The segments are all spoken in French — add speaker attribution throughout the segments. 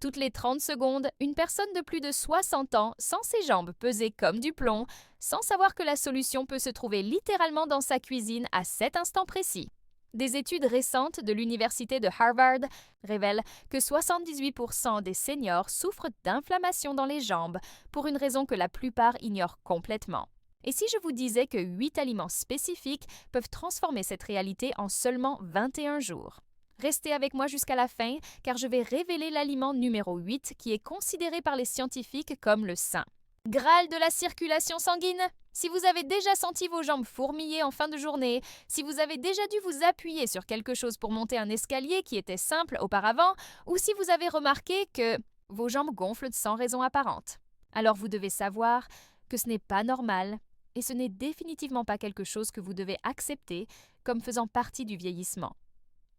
Speaker 1: Toutes les 30 secondes, une personne de plus de 60 ans, sans ses jambes pesées comme du plomb, sans savoir que la solution peut se trouver littéralement dans sa cuisine à cet instant précis. Des études récentes de l'Université de Harvard révèlent que 78% des seniors souffrent d'inflammation dans les jambes, pour une raison que la plupart ignorent complètement. Et si je vous disais que 8 aliments spécifiques peuvent transformer cette réalité en seulement 21 jours? Restez avec moi jusqu'à la fin, car je vais révéler l'aliment numéro 8 qui est considéré par les scientifiques comme le saint. Graal de la circulation sanguine! Si vous avez déjà senti vos jambes fourmiller en fin de journée, si vous avez déjà dû vous appuyer sur quelque chose pour monter un escalier qui était simple auparavant, ou si vous avez remarqué que vos jambes gonflent sans raison apparente, alors vous devez savoir que ce n'est pas normal et ce n'est définitivement pas quelque chose que vous devez accepter comme faisant partie du vieillissement.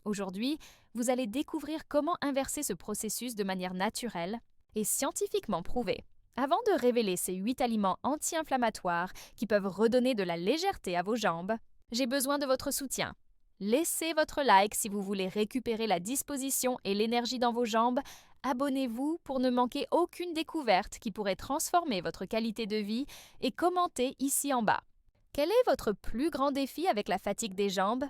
Speaker 1: Aujourd'hui, vous allez découvrir comment inverser ce processus de manière naturelle et scientifiquement prouvée. Avant de révéler ces 8 aliments anti-inflammatoires qui peuvent redonner de la légèreté à vos jambes, j'ai besoin de votre soutien. Laissez votre like si vous voulez récupérer la disposition et l'énergie dans vos jambes. Abonnez-vous pour ne manquer aucune découverte qui pourrait transformer votre qualité de vie et commentez ici en bas. Quel est votre plus grand défi avec la fatigue des jambes?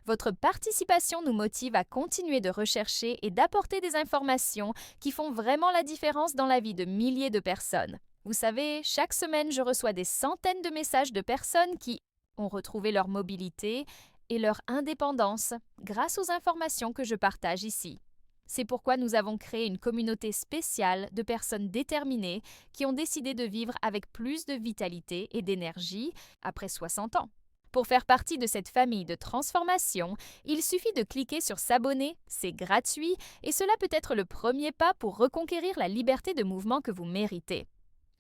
Speaker 1: Votre participation nous motive à continuer de rechercher et d'apporter des informations qui font vraiment la différence dans la vie de milliers de personnes. Vous savez, chaque semaine, je reçois des centaines de messages de personnes qui ont retrouvé leur mobilité et leur indépendance grâce aux informations que je partage ici. C'est pourquoi nous avons créé une communauté spéciale de personnes déterminées qui ont décidé de vivre avec plus de vitalité et d'énergie après 60 ans. Pour faire partie de cette famille de transformation, il suffit de cliquer sur s'abonner, c'est gratuit et cela peut être le premier pas pour reconquérir la liberté de mouvement que vous méritez.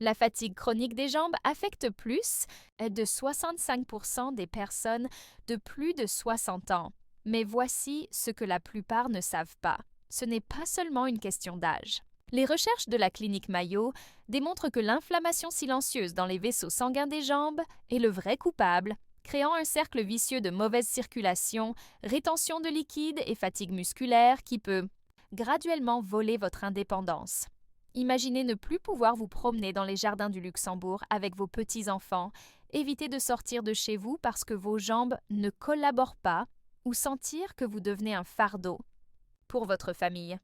Speaker 1: La fatigue chronique des jambes affecte plus de 65% des personnes de plus de 60 ans. Mais voici ce que la plupart ne savent pas. Ce n'est pas seulement une question d'âge. Les recherches de la clinique Mayo démontrent que l'inflammation silencieuse dans les vaisseaux sanguins des jambes est le vrai coupable, créant un cercle vicieux de mauvaise circulation, rétention de liquide et fatigue musculaire qui peut graduellement voler votre indépendance. Imaginez ne plus pouvoir vous promener dans les jardins du Luxembourg avec vos petits-enfants, éviter de sortir de chez vous parce que vos jambes ne collaborent pas ou sentir que vous devenez un fardeau pour votre famille.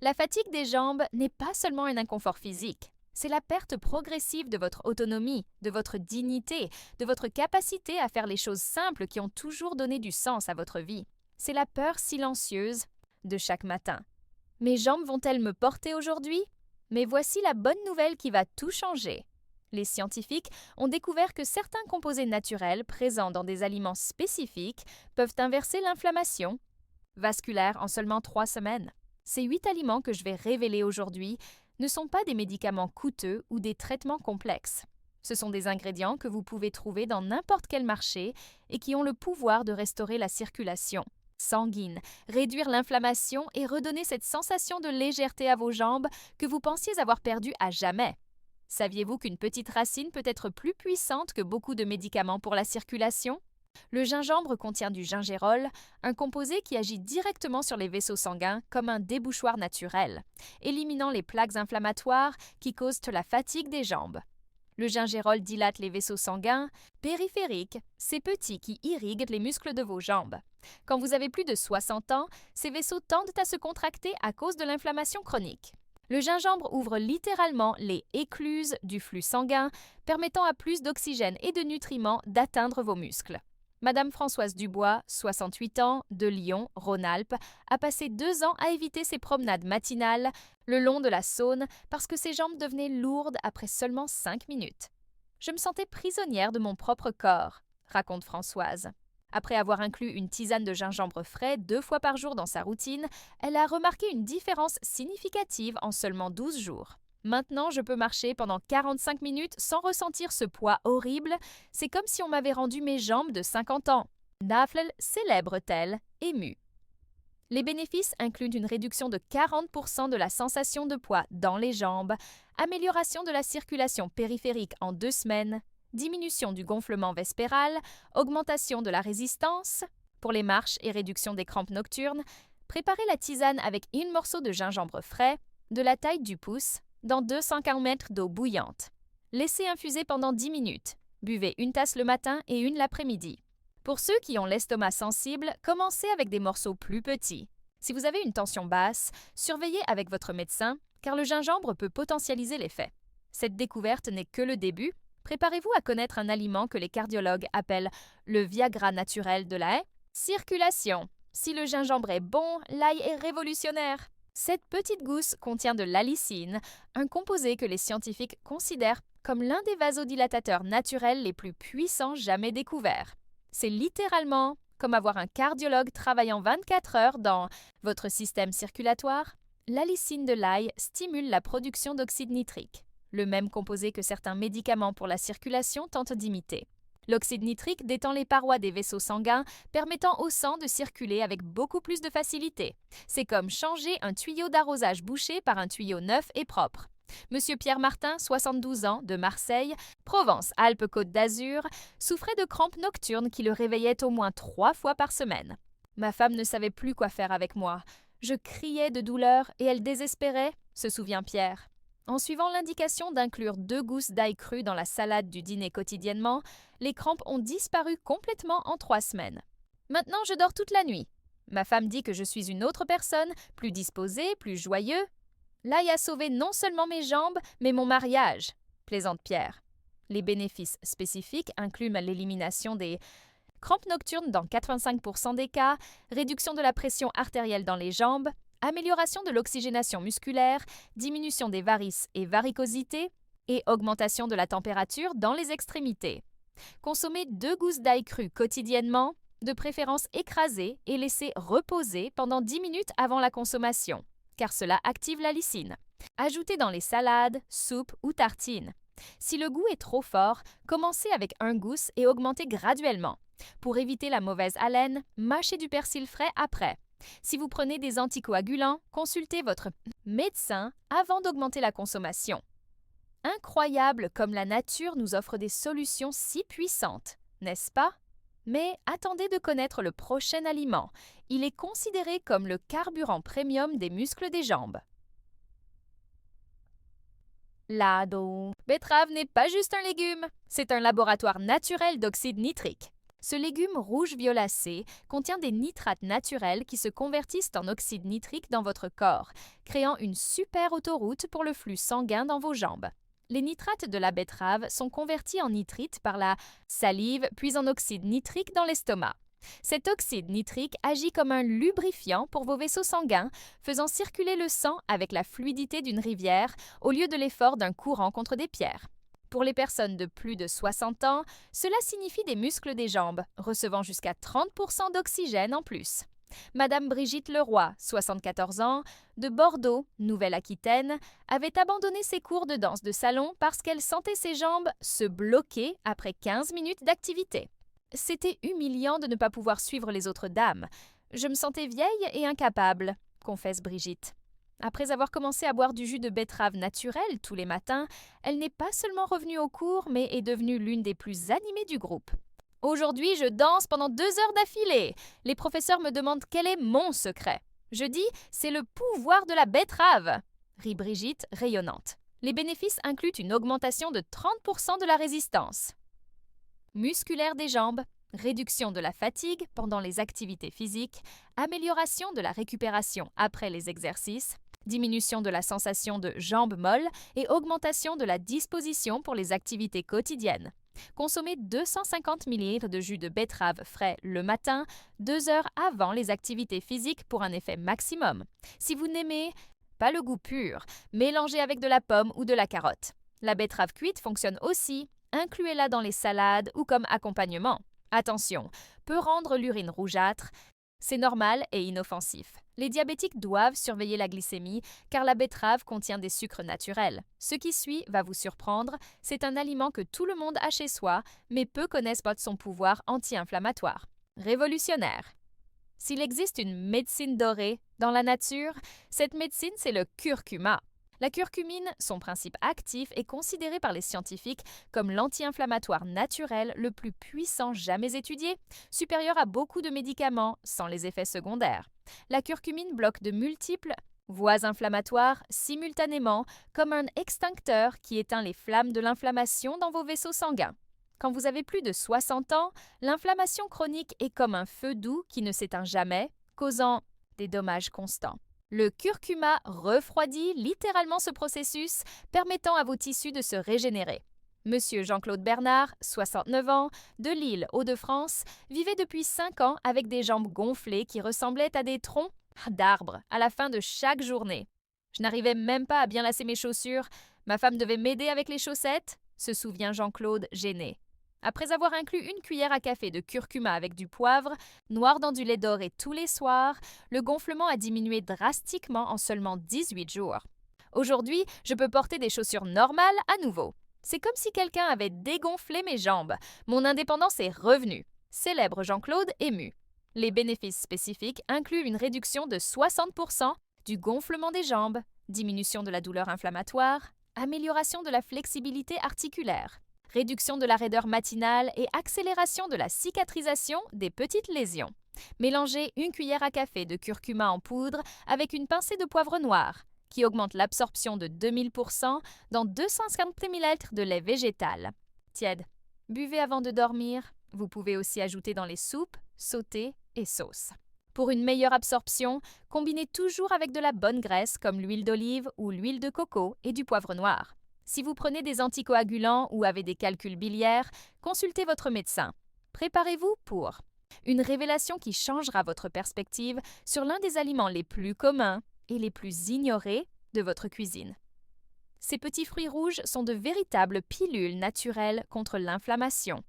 Speaker 1: La fatigue des jambes n'est pas seulement un inconfort physique. C'est la perte progressive de votre autonomie, de votre dignité, de votre capacité à faire les choses simples qui ont toujours donné du sens à votre vie. C'est la peur silencieuse de chaque matin. Mes jambes vont-elles me porter aujourd'hui? Mais voici la bonne nouvelle qui va tout changer. Les scientifiques ont découvert que certains composés naturels présents dans des aliments spécifiques peuvent inverser l'inflammation vasculaire en seulement 3 semaines. Ces 8 aliments que je vais révéler aujourd'hui ne sont pas des médicaments coûteux ou des traitements complexes. Ce sont des ingrédients que vous pouvez trouver dans n'importe quel marché et qui ont le pouvoir de restaurer la circulation sanguine, réduire l'inflammation et redonner cette sensation de légèreté à vos jambes que vous pensiez avoir perdue à jamais. Saviez-vous qu'une petite racine peut être plus puissante que beaucoup de médicaments pour la circulation? Le gingembre contient du gingérol, un composé qui agit directement sur les vaisseaux sanguins comme un débouchoir naturel, éliminant les plaques inflammatoires qui causent la fatigue des jambes. Le gingérol dilate les vaisseaux sanguins périphériques, ces petits qui irriguent les muscles de vos jambes. Quand vous avez plus de 60 ans, ces vaisseaux tendent à se contracter à cause de l'inflammation chronique. Le gingembre ouvre littéralement les écluses du flux sanguin, permettant à plus d'oxygène et de nutriments d'atteindre vos muscles. Madame Françoise Dubois, 68 ans, de Lyon, Rhône-Alpes, a passé 2 ans à éviter ses promenades matinales le long de la Saône parce que ses jambes devenaient lourdes après seulement 5 minutes. Je me sentais prisonnière de mon propre corps, raconte Françoise. Après avoir inclus une tisane de gingembre frais 2 fois par jour dans sa routine, elle a remarqué une différence significative en seulement 12 jours. Maintenant, je peux marcher pendant 45 minutes sans ressentir ce poids horrible. C'est comme si on m'avait rendu mes jambes de 50 ans. Naflel célèbre-t-elle, émue. Les bénéfices incluent une réduction de 40% de la sensation de poids dans les jambes, amélioration de la circulation périphérique en 2 semaines, diminution du gonflement vespéral, augmentation de la résistance pour les marches et réduction des crampes nocturnes. Préparez la tisane avec un morceau de gingembre frais, de la taille du pouce, dans 250 ml d'eau bouillante. Laissez infuser pendant 10 minutes. Buvez une tasse le matin et une l'après-midi. Pour ceux qui ont l'estomac sensible, commencez avec des morceaux plus petits. Si vous avez une tension basse, surveillez avec votre médecin, car le gingembre peut potentialiser l'effet. Cette découverte n'est que le début. Préparez-vous à connaître un aliment que les cardiologues appellent le Viagra naturel de la circulation. Si le gingembre est bon, l'ail est révolutionnaire. Cette petite gousse contient de l'allicine, un composé que les scientifiques considèrent comme l'un des vasodilatateurs naturels les plus puissants jamais découverts. C'est littéralement comme avoir un cardiologue travaillant 24 heures dans votre système circulatoire. L'allicine de l'ail stimule la production d'oxyde nitrique, le même composé que certains médicaments pour la circulation tentent d'imiter. L'oxyde nitrique détend les parois des vaisseaux sanguins, permettant au sang de circuler avec beaucoup plus de facilité. C'est comme changer un tuyau d'arrosage bouché par un tuyau neuf et propre. Monsieur Pierre Martin, 72 ans, de Marseille, Provence-Alpes-Côte d'Azur, souffrait de crampes nocturnes qui le réveillaient au moins 3 fois par semaine. Ma femme ne savait plus quoi faire avec moi. Je criais de douleur et elle désespérait, se souvient Pierre. En suivant l'indication d'inclure 2 gousses d'ail cru dans la salade du dîner quotidiennement, les crampes ont disparu complètement en 3 semaines. Maintenant, je dors toute la nuit. Ma femme dit que je suis une autre personne, plus disposée, plus joyeux. L'ail a sauvé non seulement mes jambes, mais mon mariage, plaisante Pierre. Les bénéfices spécifiques incluent l'élimination des crampes nocturnes dans 85% des cas, réduction de la pression artérielle dans les jambes, amélioration de l'oxygénation musculaire, diminution des varices et varicosités et augmentation de la température dans les extrémités. Consommez 2 gousses d'ail cru quotidiennement, de préférence écrasées et laissez reposer pendant 10 minutes avant la consommation, car cela active la lysine. Ajoutez dans les salades, soupes ou tartines. Si le goût est trop fort, commencez avec 1 gousse et augmentez graduellement. Pour éviter la mauvaise haleine, mâchez du persil frais après. Si vous prenez des anticoagulants, consultez votre médecin avant d'augmenter la consommation. Incroyable comme la nature nous offre des solutions si puissantes, n'est-ce pas? Mais attendez de connaître le prochain aliment. Il est considéré comme le carburant premium des muscles des jambes. La betterave n'est pas juste un légume, c'est un laboratoire naturel d'oxyde nitrique. Ce légume rouge violacé contient des nitrates naturels qui se convertissent en oxyde nitrique dans votre corps, créant une super autoroute pour le flux sanguin dans vos jambes. Les nitrates de la betterave sont convertis en nitrite par la salive puis en oxyde nitrique dans l'estomac. Cet oxyde nitrique agit comme un lubrifiant pour vos vaisseaux sanguins, faisant circuler le sang avec la fluidité d'une rivière au lieu de l'effort d'un courant contre des pierres. Pour les personnes de plus de 60 ans, cela signifie des muscles des jambes, recevant jusqu'à 30% d'oxygène en plus. Madame Brigitte Leroy, 74 ans, de Bordeaux, Nouvelle-Aquitaine, avait abandonné ses cours de danse de salon parce qu'elle sentait ses jambes se bloquer après 15 minutes d'activité. C'était humiliant de ne pas pouvoir suivre les autres dames. Je me sentais vieille et incapable, confesse Brigitte. Après avoir commencé à boire du jus de betterave naturel tous les matins, elle n'est pas seulement revenue au cours, mais est devenue l'une des plus animées du groupe. Aujourd'hui, je danse pendant 2 heures d'affilée. Les professeurs me demandent quel est mon secret. Je dis, c'est le pouvoir de la betterave, rit Brigitte, rayonnante. Les bénéfices incluent une augmentation de 30% de la résistance musculaire des jambes, réduction de la fatigue pendant les activités physiques, amélioration de la récupération après les exercices, diminution de la sensation de jambes molles et augmentation de la disposition pour les activités quotidiennes. Consommez 250 ml de jus de betterave frais le matin, 2 heures avant les activités physiques pour un effet maximum. Si vous n'aimez pas le goût pur, mélangez avec de la pomme ou de la carotte. La betterave cuite fonctionne aussi. Incluez-la dans les salades ou comme accompagnement. Attention, peut rendre l'urine rougeâtre. C'est normal et inoffensif. Les diabétiques doivent surveiller la glycémie car la betterave contient des sucres naturels. Ce qui suit va vous surprendre, c'est un aliment que tout le monde a chez soi, mais peu connaissent pas de son pouvoir anti-inflammatoire. Révolutionnaire. S'il existe une médecine dorée dans la nature, cette médecine c'est le curcuma. La curcumine, son principe actif, est considéré par les scientifiques comme l'anti-inflammatoire naturel le plus puissant jamais étudié, supérieur à beaucoup de médicaments sans les effets secondaires. La curcumine bloque de multiples Voies inflammatoires simultanément comme un extincteur qui éteint les flammes de l'inflammation dans vos vaisseaux sanguins. Quand vous avez plus de 60 ans, l'inflammation chronique est comme un feu doux qui ne s'éteint jamais, causant des dommages constants. Le curcuma refroidit littéralement ce processus, permettant à vos tissus de se régénérer. Monsieur Jean-Claude Bernard, 69 ans, de Lille, Hauts-de-France, vivait depuis 5 ans avec des jambes gonflées qui ressemblaient à des troncs d'arbres à la fin de chaque journée. Je n'arrivais même pas à bien lasser mes chaussures. Ma femme devait m'aider avec les chaussettes, se souvient Jean-Claude, gêné. Après avoir inclus une cuillère à café de curcuma avec du poivre, noir dans du lait doré tous les soirs, le gonflement a diminué drastiquement en seulement 18 jours. Aujourd'hui, je peux porter des chaussures normales à nouveau. C'est comme si quelqu'un avait dégonflé mes jambes. Mon indépendance est revenue. Célèbre Jean-Claude ému. Les bénéfices spécifiques incluent une réduction de 60% du gonflement des jambes, diminution de la douleur inflammatoire, amélioration de la flexibilité articulaire, réduction de la raideur matinale et accélération de la cicatrisation des petites lésions. Mélangez une cuillère à café de curcuma en poudre avec une pincée de poivre noir, qui augmente l'absorption de 2000% dans 250 ml de lait végétal. Tiède. Buvez avant de dormir. Vous pouvez aussi ajouter dans les soupes, sautés et sauces. Pour une meilleure absorption, combinez toujours avec de la bonne graisse comme l'huile d'olive ou l'huile de coco et du poivre noir. Si vous prenez des anticoagulants ou avez des calculs biliaires, consultez votre médecin. Préparez-vous pour une révélation qui changera votre perspective sur l'un des aliments les plus communs et les plus ignorés de votre cuisine. Ces petits fruits rouges sont de véritables pilules naturelles contre l'inflammation.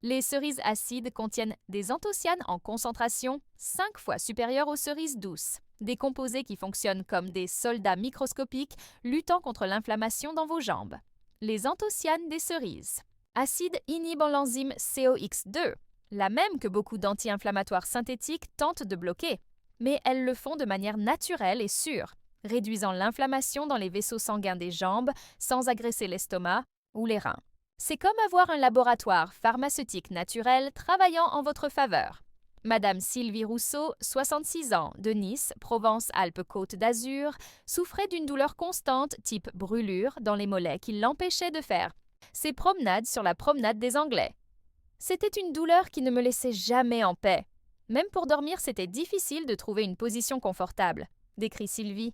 Speaker 1: Les cerises acides contiennent des anthocyanes en concentration 5 fois supérieure aux cerises douces, des composés qui fonctionnent comme des soldats microscopiques luttant contre l'inflammation dans vos jambes. Les anthocyanes des cerises. Acides inhibant l'enzyme COX2, la même que beaucoup d'anti-inflammatoires synthétiques tentent de bloquer, mais elles le font de manière naturelle et sûre, réduisant l'inflammation dans les vaisseaux sanguins des jambes sans agresser l'estomac ou les reins. C'est comme avoir un laboratoire pharmaceutique naturel travaillant en votre faveur. Madame Sylvie Rousseau, 66 ans, de Nice, Provence-Alpes-Côte d'Azur, souffrait d'une douleur constante type brûlure dans les mollets qui l'empêchait de faire ses promenades sur la promenade des Anglais. C'était une douleur qui ne me laissait jamais en paix. Même pour dormir, c'était difficile de trouver une position confortable, décrit Sylvie.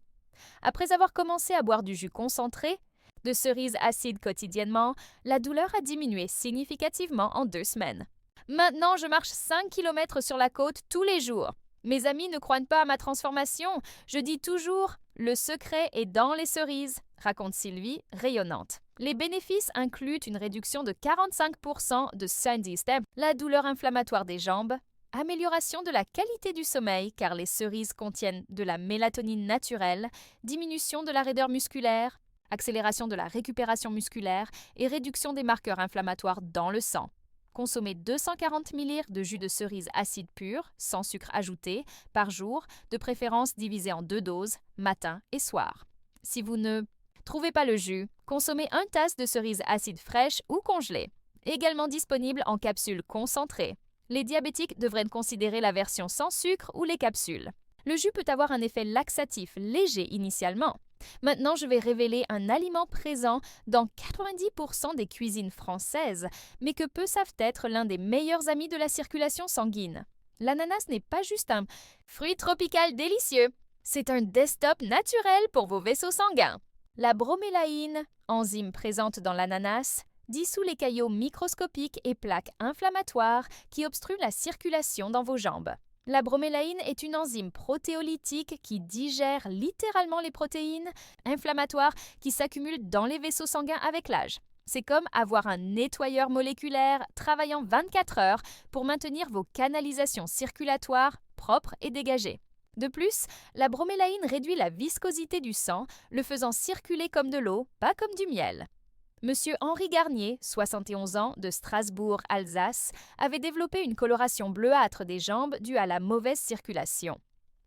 Speaker 1: Après avoir commencé à boire du jus concentré, de cerises acides quotidiennement, la douleur a diminué significativement en 2 semaines. Maintenant, je marche 5 km sur la côte tous les jours. Mes amis ne croient pas à ma transformation. Je dis toujours « le secret est dans les cerises », raconte Sylvie, rayonnante. Les bénéfices incluent une réduction de 45% de Sandy Step, la douleur inflammatoire des jambes, amélioration de la qualité du sommeil car les cerises contiennent de la mélatonine naturelle, diminution de la raideur musculaire, accélération de la récupération musculaire et réduction des marqueurs inflammatoires dans le sang. Consommez 240 ml de jus de cerise acide pur, sans sucre ajouté, par jour, de préférence divisé en 2 doses, matin et soir. Si vous ne trouvez pas le jus, consommez 1 tasse de cerise acide fraîche ou congelée, également disponible en capsules concentrées. Les diabétiques devraient considérer la version sans sucre ou les capsules. Le jus peut avoir un effet laxatif léger initialement. Maintenant, je vais révéler un aliment présent dans 90% des cuisines françaises, mais que peu savent être l'un des meilleurs amis de la circulation sanguine. L'ananas n'est pas juste un fruit tropical délicieux, c'est un desktop naturel pour vos vaisseaux sanguins. La bromélaïne, enzyme présente dans l'ananas, dissout les caillots microscopiques et plaques inflammatoires qui obstruent la circulation dans vos jambes. La bromélaïne est une enzyme protéolytique qui digère littéralement les protéines inflammatoires qui s'accumulent dans les vaisseaux sanguins avec l'âge. C'est comme avoir un nettoyeur moléculaire travaillant 24 heures pour maintenir vos canalisations circulatoires propres et dégagées. De plus, la bromélaïne réduit la viscosité du sang, le faisant circuler comme de l'eau, pas comme du miel. Monsieur Henri Garnier, 71 ans, de Strasbourg, Alsace, avait développé une coloration bleuâtre des jambes due à la mauvaise circulation.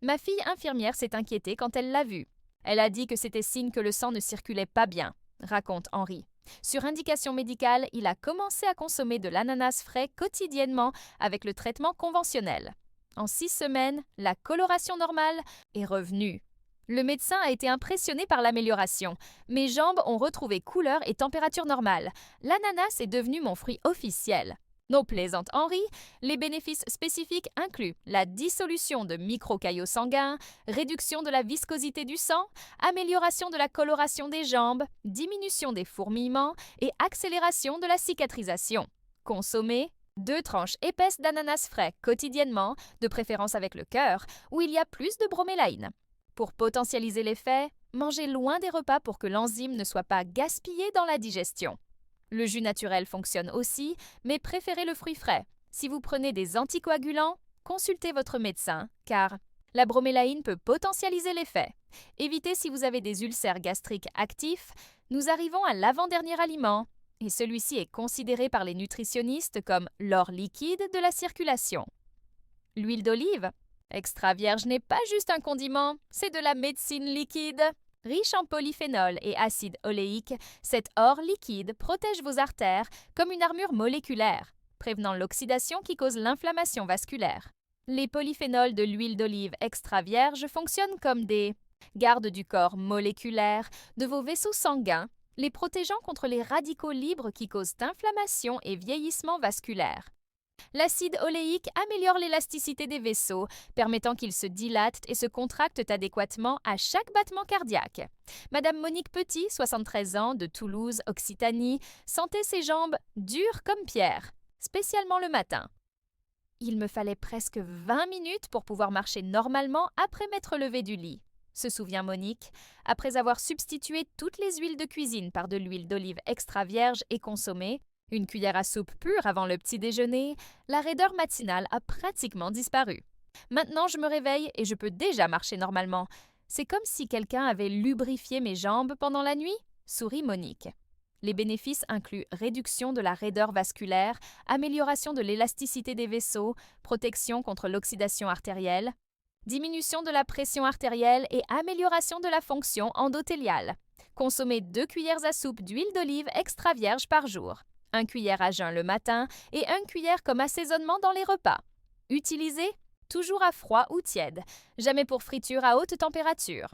Speaker 1: Ma fille infirmière s'est inquiétée quand elle l'a vu. Elle a dit que c'était signe que le sang ne circulait pas bien, raconte Henri. Sur indication médicale, il a commencé à consommer de l'ananas frais quotidiennement avec le traitement conventionnel. En 6 semaines, la coloration normale est revenue. Le médecin a été impressionné par l'amélioration. Mes jambes ont retrouvé couleur et température normale. L'ananas est devenu mon fruit officiel. Non, plaisante Henri, les bénéfices spécifiques incluent la dissolution de microcaillots sanguins, réduction de la viscosité du sang, amélioration de la coloration des jambes, diminution des fourmillements et accélération de la cicatrisation. Consommez 2 tranches épaisses d'ananas frais quotidiennement, de préférence avec le cœur, où il y a plus de bromélaïne. Pour potentialiser l'effet, mangez loin des repas pour que l'enzyme ne soit pas gaspillée dans la digestion. Le jus naturel fonctionne aussi, mais préférez le fruit frais. Si vous prenez des anticoagulants, consultez votre médecin, car la bromélaïne peut potentialiser l'effet. Évitez si vous avez des ulcères gastriques actifs. Nous arrivons à l'avant-dernier aliment, et celui-ci est considéré par les nutritionnistes comme l'or liquide de la circulation. L'huile d'olive extra vierge n'est pas juste un condiment, c'est de la médecine liquide. Riche en polyphénol et acide oléique, cet or liquide protège vos artères comme une armure moléculaire, prévenant l'oxydation qui cause l'inflammation vasculaire. Les polyphénols de l'huile d'olive extra vierge fonctionnent comme des gardes du corps moléculaire de vos vaisseaux sanguins, les protégeant contre les radicaux libres qui causent inflammation et vieillissement vasculaire. L'acide oléique améliore l'élasticité des vaisseaux, permettant qu'ils se dilatent et se contractent adéquatement à chaque battement cardiaque. Madame Monique Petit, 73 ans, de Toulouse, Occitanie, sentait ses jambes dures comme pierre, spécialement le matin. Il me fallait presque 20 minutes pour pouvoir marcher normalement après m'être levée du lit, se souvient Monique, après avoir substitué toutes les huiles de cuisine par de l'huile d'olive extra vierge et consommée. Une cuillère à soupe pure avant le petit déjeuner, la raideur matinale a pratiquement disparu. Maintenant, je me réveille et je peux déjà marcher normalement. C'est comme si quelqu'un avait lubrifié mes jambes pendant la nuit, sourit Monique. Les bénéfices incluent réduction de la raideur vasculaire, amélioration de l'élasticité des vaisseaux, protection contre l'oxydation artérielle, diminution de la pression artérielle et amélioration de la fonction endothéliale. Consommez 2 cuillères à soupe d'huile d'olive extra vierge par jour. 1 cuillère à jeun le matin et 1 cuillère comme assaisonnement dans les repas. Utilisez toujours à froid ou tiède, jamais pour friture à haute température.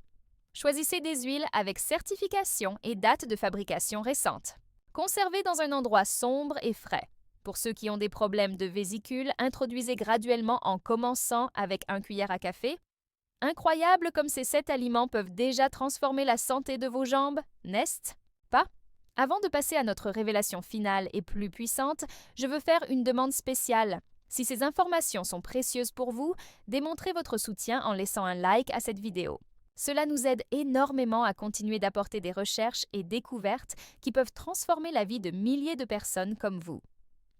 Speaker 1: Choisissez des huiles avec certification et date de fabrication récente. Conservez dans un endroit sombre et frais. Pour ceux qui ont des problèmes de vésicule, introduisez graduellement en commençant avec 1 cuillère à café. Incroyable comme ces 7 aliments peuvent déjà transformer la santé de vos jambes, n'est-ce pas? Avant de passer à notre révélation finale et plus puissante, je veux faire une demande spéciale. Si ces informations sont précieuses pour vous, démontrez votre soutien en laissant un like à cette vidéo. Cela nous aide énormément à continuer d'apporter des recherches et découvertes qui peuvent transformer la vie de milliers de personnes comme vous.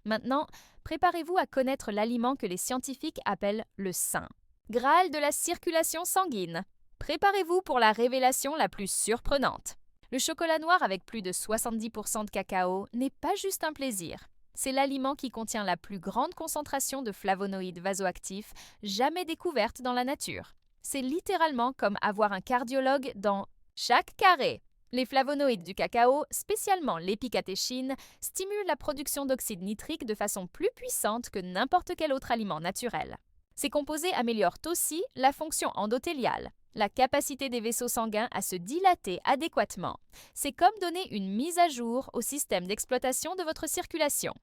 Speaker 1: Maintenant, préparez-vous à connaître l'aliment que les scientifiques appellent le Saint Graal de la circulation sanguine. Préparez-vous pour la révélation la plus surprenante. Le chocolat noir avec plus de 70% de cacao n'est pas juste un plaisir. C'est l'aliment qui contient la plus grande concentration de flavonoïdes vasoactifs jamais découverte dans la nature. C'est littéralement comme avoir un cardiologue dans chaque carré. Les flavonoïdes du cacao, spécialement l'épicatéchine, stimulent la production d'oxyde nitrique de façon plus puissante que n'importe quel autre aliment naturel. Ces composés améliorent aussi la fonction endothéliale, la capacité des vaisseaux sanguins à se dilater adéquatement. C'est comme donner une mise à jour au système d'exploitation de votre circulation.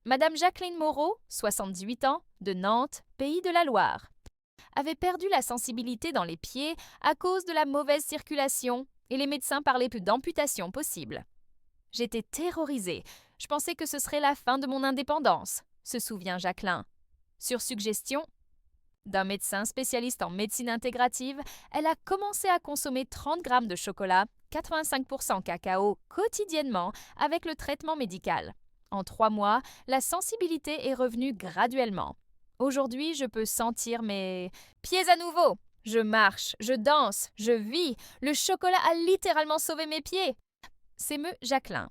Speaker 1: Madame Jacqueline Moreau, 78 ans, de Nantes, Pays de la Loire, avait perdu la sensibilité dans les pieds à cause de la mauvaise circulation et les médecins parlaient plus d'amputation possible. J'étais terrorisée. Je pensais que ce serait la fin de mon indépendance, se souvient Jacqueline. Sur suggestion d'un médecin spécialiste en médecine intégrative, elle a commencé à consommer 30 grammes de chocolat, 85% cacao, quotidiennement avec le traitement médical. En 3 mois, la sensibilité est revenue graduellement. Aujourd'hui, je peux sentir mes pieds à nouveau. Je marche, je danse, je vis. Le chocolat a littéralement sauvé mes pieds. S'émeut Jacqueline.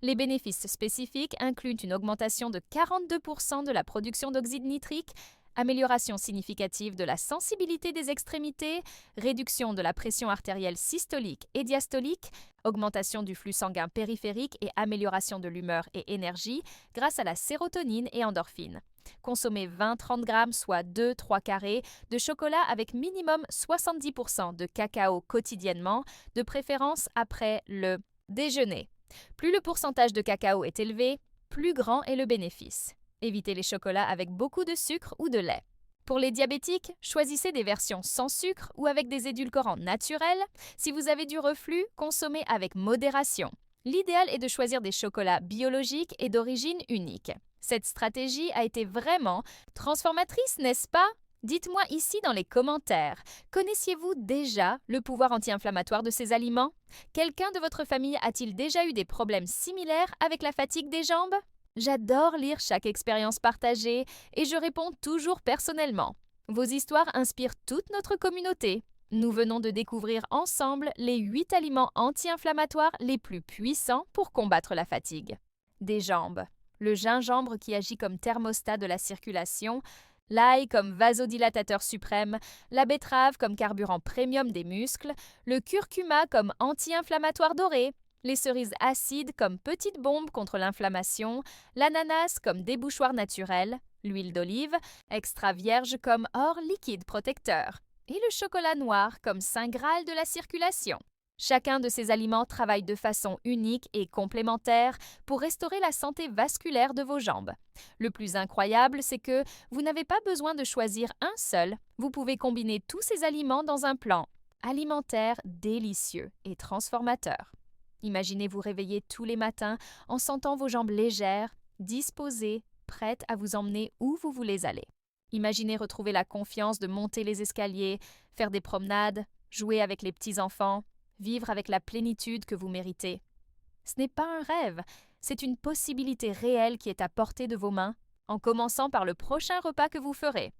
Speaker 1: Les bénéfices spécifiques incluent une augmentation de 42% de la production d'oxyde nitrique, Amélioration significative de la sensibilité des extrémités, réduction de la pression artérielle systolique et diastolique, augmentation du flux sanguin périphérique et amélioration de l'humeur et énergie grâce à la sérotonine et endorphine. Consommez 20-30 grammes, soit 2-3 carrés, de chocolat avec minimum 70% de cacao quotidiennement, de préférence après le déjeuner. Plus le pourcentage de cacao est élevé, plus grand est le bénéfice. Évitez les chocolats avec beaucoup de sucre ou de lait. Pour les diabétiques, choisissez des versions sans sucre ou avec des édulcorants naturels. Si vous avez du reflux, consommez avec modération. L'idéal est de choisir des chocolats biologiques et d'origine unique. Cette stratégie a été vraiment transformatrice, n'est-ce pas? Dites-moi ici dans les commentaires, connaissiez-vous déjà le pouvoir anti-inflammatoire de ces aliments? Quelqu'un de votre famille a-t-il déjà eu des problèmes similaires avec la fatigue des jambes? J'adore lire chaque expérience partagée et je réponds toujours personnellement. Vos histoires inspirent toute notre communauté. Nous venons de découvrir ensemble les 8 aliments anti-inflammatoires les plus puissants pour combattre la fatigue. Des jambes. Le gingembre qui agit comme thermostat de la circulation, l'ail comme vasodilatateur suprême, la betterave comme carburant premium des muscles, le curcuma comme anti-inflammatoire doré, les cerises acides comme petite bombe contre l'inflammation, l'ananas comme débouchoir naturel, l'huile d'olive, extra vierge comme or liquide protecteur, et le chocolat noir comme saint graal de la circulation. Chacun de ces aliments travaille de façon unique et complémentaire pour restaurer la santé vasculaire de vos jambes. Le plus incroyable, c'est que vous n'avez pas besoin de choisir un seul. Vous pouvez combiner tous ces aliments dans un plan alimentaire délicieux et transformateur. Imaginez vous réveiller tous les matins en sentant vos jambes légères, disposées, prêtes à vous emmener où vous voulez aller. Imaginez retrouver la confiance de monter les escaliers, faire des promenades, jouer avec les petits-enfants, vivre avec la plénitude que vous méritez. Ce n'est pas un rêve, c'est une possibilité réelle qui est à portée de vos mains, en commençant par le prochain repas que vous ferez.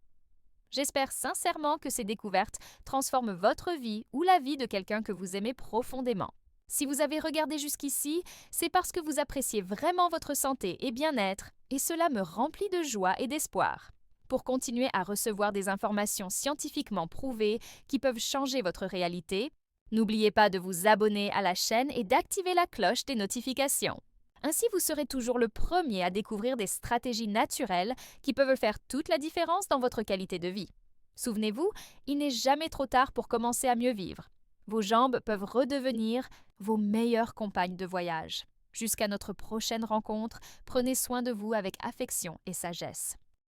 Speaker 1: J'espère sincèrement que ces découvertes transforment votre vie ou la vie de quelqu'un que vous aimez profondément. Si vous avez regardé jusqu'ici, c'est parce que vous appréciez vraiment votre santé et bien-être, et cela me remplit de joie et d'espoir. Pour continuer à recevoir des informations scientifiquement prouvées qui peuvent changer votre réalité, n'oubliez pas de vous abonner à la chaîne et d'activer la cloche des notifications. Ainsi, vous serez toujours le premier à découvrir des stratégies naturelles qui peuvent faire toute la différence dans votre qualité de vie. Souvenez-vous, il n'est jamais trop tard pour commencer à mieux vivre. Vos jambes peuvent redevenir vos meilleures compagnes de voyage. Jusqu'à notre prochaine rencontre, prenez soin de vous avec affection et sagesse.